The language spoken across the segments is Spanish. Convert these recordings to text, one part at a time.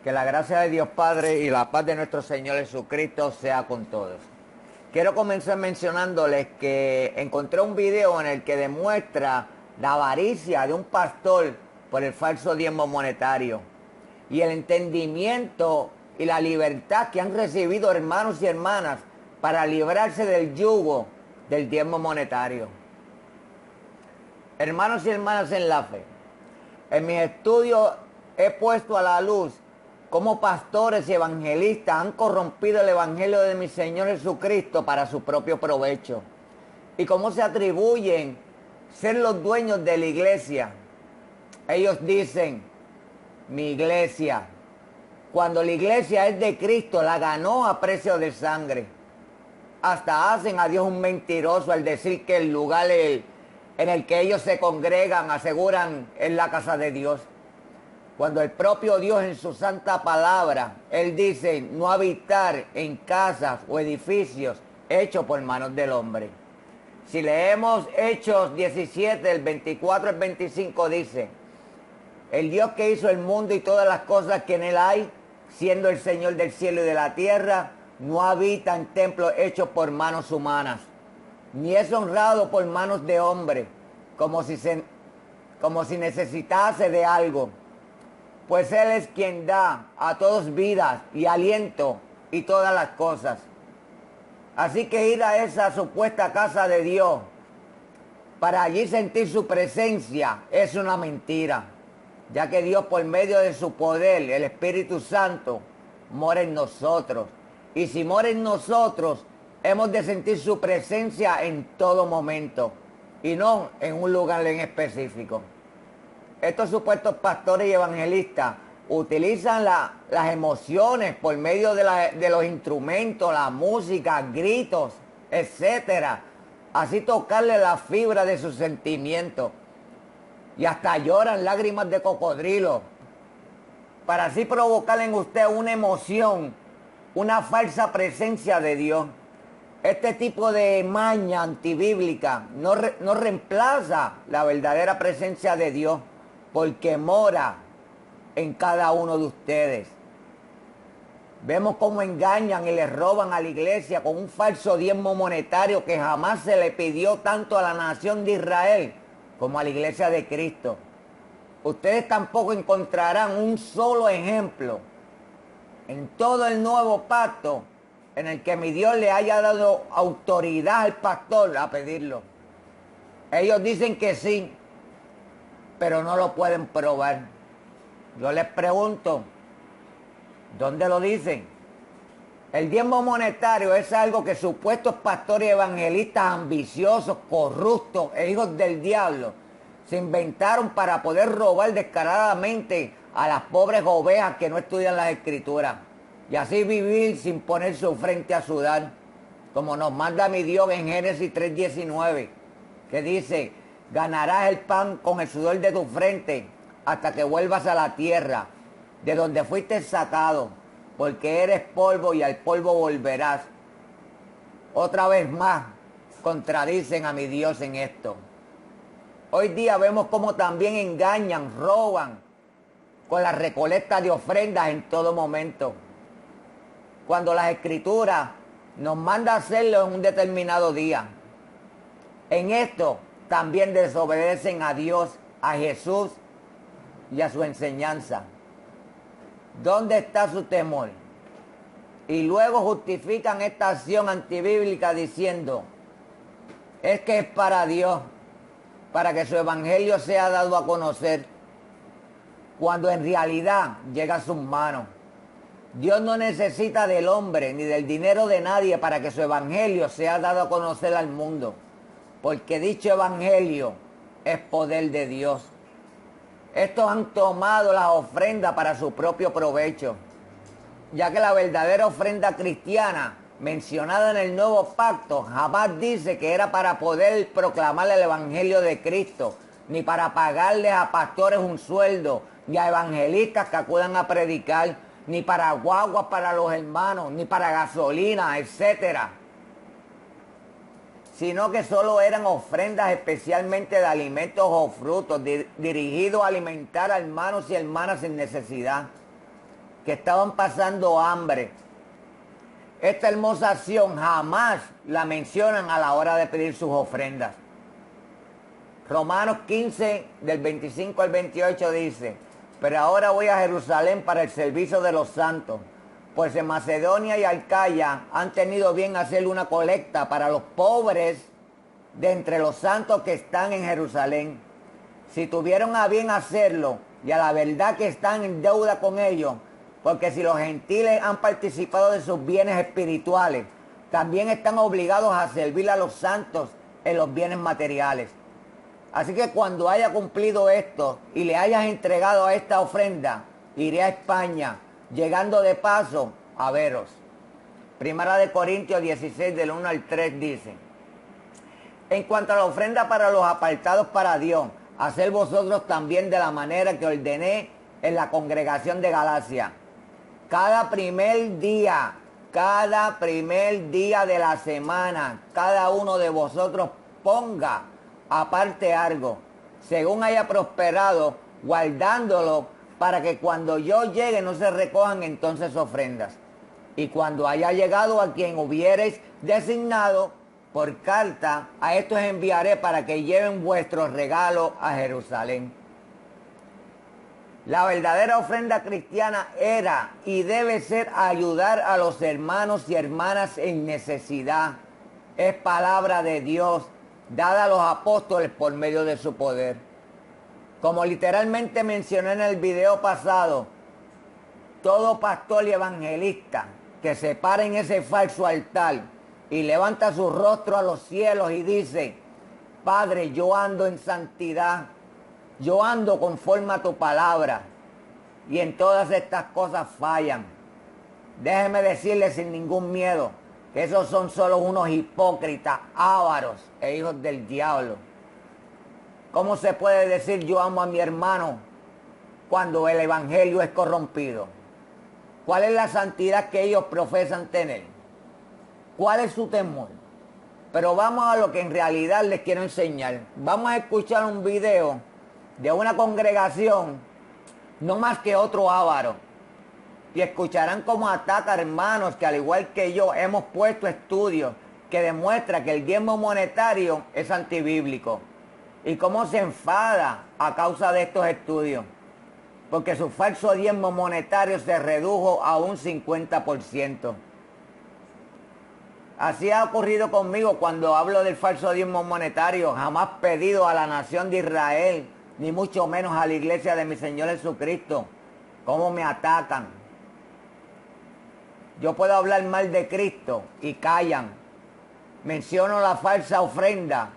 Que la gracia de Dios Padre y la paz de nuestro Señor Jesucristo sea con todos. Quiero comenzar mencionándoles que encontré un video en el que demuestra la avaricia de un pastor por el falso diezmo monetario y el entendimiento y la libertad que han recibido hermanos y hermanas para librarse del yugo del diezmo monetario. Hermanos y hermanas en la fe, en mis estudios he puesto a la luz cómo pastores y evangelistas han corrompido el evangelio de mi Señor Jesucristo para su propio provecho y cómo se atribuyen ser los dueños de la iglesia. Ellos dicen, mi iglesia, cuando la iglesia es de Cristo, la ganó a precio de sangre. Hasta hacen a Dios un mentiroso al decir que el lugar en el que ellos se congregan, aseguran, es la casa de Dios. Cuando el propio Dios en su santa palabra, Él dice no habitar en casas o edificios hechos por manos del hombre. Si leemos Hechos 17, el 24 al 25 dice, el Dios que hizo el mundo y todas las cosas que en él hay, siendo el Señor del cielo y de la tierra, no habita en templos hechos por manos humanas, ni es honrado por manos de hombre, como si necesitase de algo. Pues Él es quien da a todos vida y aliento y todas las cosas. Así que ir a esa supuesta casa de Dios para allí sentir su presencia es una mentira, ya que Dios por medio de su poder, el Espíritu Santo, mora en nosotros. Y si mora en nosotros, hemos de sentir su presencia en todo momento y no en un lugar en específico. Estos supuestos pastores y evangelistas utilizan las emociones por medio de los instrumentos, la música, gritos, etcétera. Así tocarle la fibra de sus sentimientos. Y hasta lloran lágrimas de cocodrilo. Para así provocar en usted una emoción, una falsa presencia de Dios. Este tipo de maña antibíblica no reemplaza la verdadera presencia de Dios, porque mora en cada uno de ustedes. Vemos cómo engañan y le roban a la iglesia con un falso diezmo monetario que jamás se le pidió tanto a la nación de Israel como a la iglesia de Cristo. Ustedes tampoco encontrarán un solo ejemplo en todo el nuevo pacto en el que mi Dios le haya dado autoridad al pastor a pedirlo. Ellos dicen que sí, pero no lo pueden probar. Yo les pregunto, ¿dónde lo dicen? El diezmo monetario es algo que supuestos pastores y evangelistas ambiciosos, corruptos e hijos del diablo se inventaron para poder robar descaradamente a las pobres ovejas que no estudian las escrituras y así vivir sin poner su frente a sudar, como nos manda mi Dios en Génesis 3:19, que dice, ganarás el pan con el sudor de tu frente hasta que vuelvas a la tierra, de donde fuiste sacado, porque eres polvo y al polvo volverás. Otra vez más, contradicen a mi Dios en esto. Hoy día vemos cómo también engañan, roban con la recolecta de ofrendas en todo momento, cuando las Escrituras nos manda hacerlo en un determinado día. En esto también desobedecen a Dios, a Jesús y a su enseñanza. ¿Dónde está su temor? Y luego justifican esta acción antibíblica diciendo, es que es para Dios, para que su evangelio sea dado a conocer, cuando en realidad llega a sus manos. Dios no necesita del hombre ni del dinero de nadie para que su evangelio sea dado a conocer al mundo, porque dicho evangelio es poder de Dios. Estos han tomado las ofrendas para su propio provecho, ya que la verdadera ofrenda cristiana mencionada en el Nuevo Pacto jamás dice que era para poder proclamar el Evangelio de Cristo, ni para pagarles a pastores un sueldo, ni a evangelistas que acudan a predicar, ni para guaguas para los hermanos, ni para gasolina, etcétera, sino que solo eran ofrendas especialmente de alimentos o frutos dirigidos a alimentar a hermanos y hermanas en necesidad. que estaban pasando hambre. Esta hermosa acción jamás la mencionan a la hora de pedir sus ofrendas. Romanos 15, del 25 al 28 dice: pero ahora voy a Jerusalén para el servicio de los santos, pues en Macedonia y Acaya han tenido bien hacer una colecta para los pobres de entre los santos que están en Jerusalén. Si tuvieron a bien hacerlo, y a la verdad que están en deuda con ellos, porque si los gentiles han participado de sus bienes espirituales, también están obligados a servir a los santos en los bienes materiales. Así que cuando haya cumplido esto y le hayas entregado a esta ofrenda, iré a España, llegando de paso a veros. Primera de Corintios 16, del 1 al 3 dice: en cuanto a la ofrenda para los apartados para Dios, haced vosotros también de la manera que ordené en la congregación de Galacia. Cada primer día de la semana, cada uno de vosotros ponga aparte algo, según haya prosperado, guardándolo, para que cuando yo llegue no se recojan entonces ofrendas. Y cuando haya llegado a quien hubiereis designado por carta, a estos enviaré para que lleven vuestros regalos a Jerusalén. La verdadera ofrenda cristiana era y debe ser ayudar a los hermanos y hermanas en necesidad. Es palabra de Dios, dada a los apóstoles por medio de su poder. Como literalmente mencioné en el video pasado, todo pastor y evangelista que se para en ese falso altar y levanta su rostro a los cielos y dice: Padre, yo ando en santidad, yo ando conforme a tu palabra, y en todas estas cosas fallan. Déjeme decirle sin ningún miedo que esos son solo unos hipócritas, ávaros e hijos del diablo. ¿Cómo se puede decir yo amo a mi hermano cuando el evangelio es corrompido? ¿Cuál es la santidad que ellos profesan tener? ¿Cuál es su temor? Pero vamos a lo que en realidad les quiero enseñar. Vamos a escuchar un video de una congregación, no más que otro avaro. Y escucharán cómo ataca a hermanos que al igual que yo hemos puesto estudios que demuestran que el diezmo monetario es antibíblico. Y cómo se enfada a causa de estos estudios. Porque su falso diezmo monetario se redujo a un 50%. Así ha ocurrido conmigo cuando hablo del falso diezmo monetario. Jamás pedido a la nación de Israel, ni mucho menos a la iglesia de mi Señor Jesucristo, cómo me atacan. Yo puedo hablar mal de Cristo y callan. Menciono la falsa ofrenda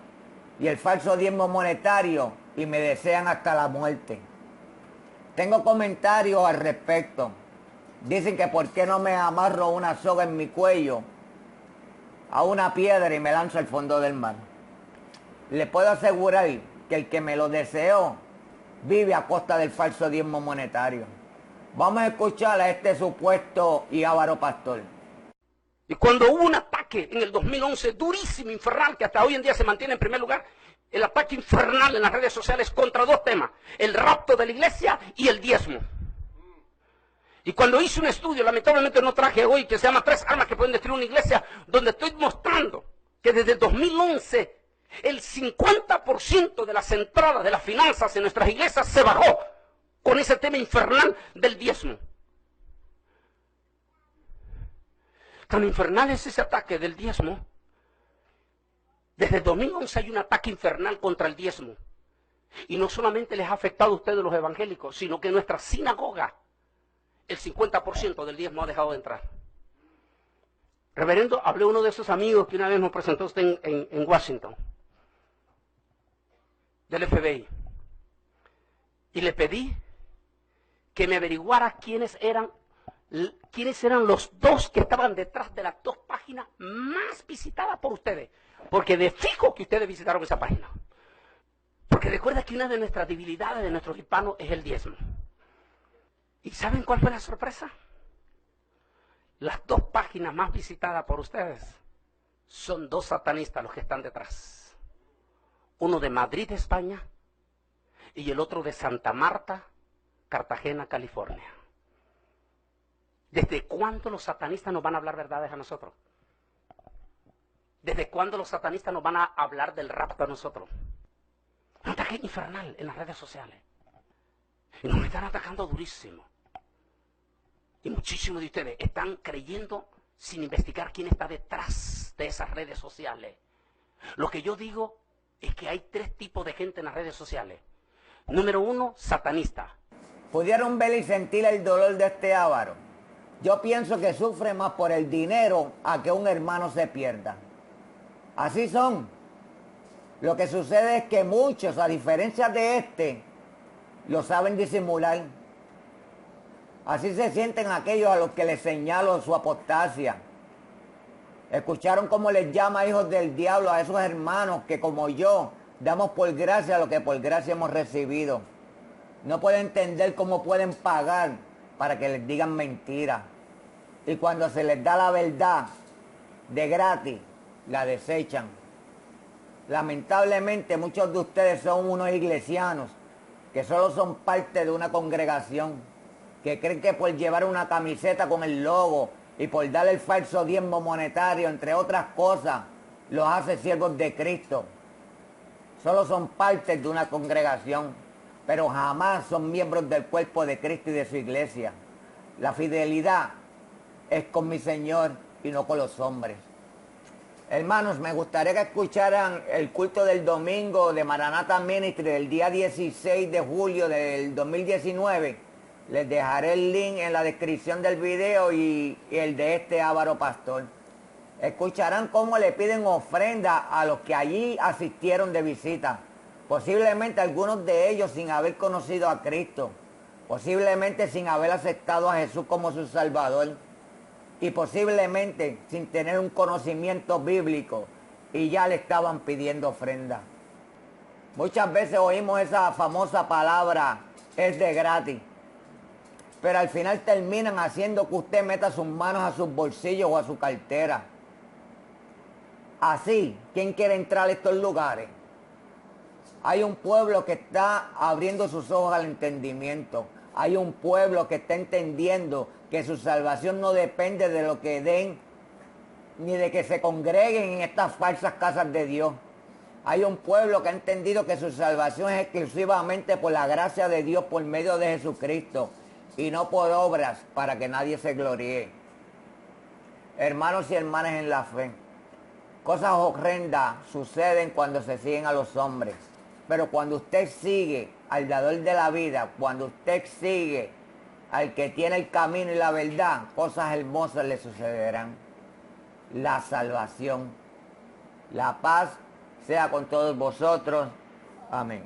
y el falso diezmo monetario y me desean hasta la muerte. Tengo comentarios al respecto. Dicen que por qué no me amarro una soga en mi cuello a una piedra y me lanzo al fondo del mar. Le puedo asegurar que el que me lo deseó vive a costa del falso diezmo monetario. Vamos a escuchar a este supuesto y avaro pastor. Y cuando hubo un ataque en el 2011 durísimo, infernal, que hasta hoy en día se mantiene en primer lugar, el ataque infernal en las redes sociales contra dos temas: el rapto de la iglesia y el diezmo. Y cuando hice un estudio, lamentablemente no traje hoy, que se llama 3 armas que pueden destruir una iglesia, donde estoy mostrando que desde el 2011 el 50% de las entradas de las finanzas en nuestras iglesias se bajó con ese tema infernal del diezmo. Tan infernal es ese ataque del diezmo. Desde el 2011 hay un ataque infernal contra el diezmo. Y no solamente les ha afectado a ustedes los evangélicos, sino que en nuestra sinagoga el 50% del diezmo ha dejado de entrar. Reverendo, hablé a uno de esos amigos que una vez nos presentó usted en Washington, del FBI, y le pedí que me averiguara quiénes eran los 2 que estaban detrás de las 2 páginas más visitadas por ustedes. Porque de fijo que ustedes visitaron esa página. Porque recuerda que una de nuestras debilidades de nuestros hispanos es el diezmo. ¿Y saben cuál fue la sorpresa? Las 2 páginas más visitadas por ustedes son 2 satanistas los que están detrás. Uno de Madrid, España, y el otro de Santa Marta, Cartagena, California. ¿Desde cuándo los satanistas nos van a hablar verdades a nosotros? ¿Desde cuándo los satanistas nos van a hablar del rapto a nosotros? Un ataque infernal en las redes sociales. Y nos están atacando durísimo. Y muchísimos de ustedes están creyendo sin investigar quién está detrás de esas redes sociales. Lo que yo digo es que hay 3 tipos de gente en las redes sociales. Número 1, satanista. Pudieron ver y sentir el dolor de este avaro. Yo pienso que sufre más por el dinero a que un hermano se pierda. Así son. Lo que sucede es que muchos, a diferencia de este, lo saben disimular. Así se sienten aquellos a los que les señalo su apostasia. Escucharon cómo les llama hijos del diablo a esos hermanos que, como yo, damos por gracia lo que por gracia hemos recibido. No pueden entender cómo pueden pagar para que les digan mentiras. Y cuando se les da la verdad de gratis, la desechan. Lamentablemente muchos de ustedes son unos iglesianos que solo son parte de una congregación, que creen que por llevar una camiseta con el logo y por darle el falso diezmo monetario, entre otras cosas, los hace siervos de Cristo. Solo son parte de una congregación, pero jamás son miembros del cuerpo de Cristo y de su iglesia. La fidelidad es con mi Señor y no con los hombres. Hermanos, me gustaría que escucharan el culto del domingo de Maranatha Ministry del día 16 de julio del 2019. Les dejaré el link en la descripción del video y el de este avaro pastor. Escucharán cómo le piden ofrenda a los que allí asistieron de visita. Posiblemente algunos de ellos sin haber conocido a Cristo. Posiblemente sin haber aceptado a Jesús como su Salvador. Y posiblemente sin tener un conocimiento bíblico y ya le estaban pidiendo ofrenda. Muchas veces oímos esa famosa palabra, es de gratis, pero al final terminan haciendo que usted meta sus manos a sus bolsillos o a su cartera. Así, ¿quién quiere entrar a estos lugares? Hay un pueblo que está abriendo sus ojos al entendimiento. Hay un pueblo que está entendiendo que su salvación no depende de lo que den, ni de que se congreguen en estas falsas casas de Dios. Hay un pueblo que ha entendido que su salvación es exclusivamente por la gracia de Dios por medio de Jesucristo y no por obras para que nadie se gloríe. Hermanos y hermanas en la fe, cosas horrendas suceden cuando se siguen a los hombres. Pero cuando usted sigue al dador de la vida, cuando usted sigue al que tiene el camino y la verdad, cosas hermosas le sucederán. La salvación, la paz sea con todos vosotros. Amén.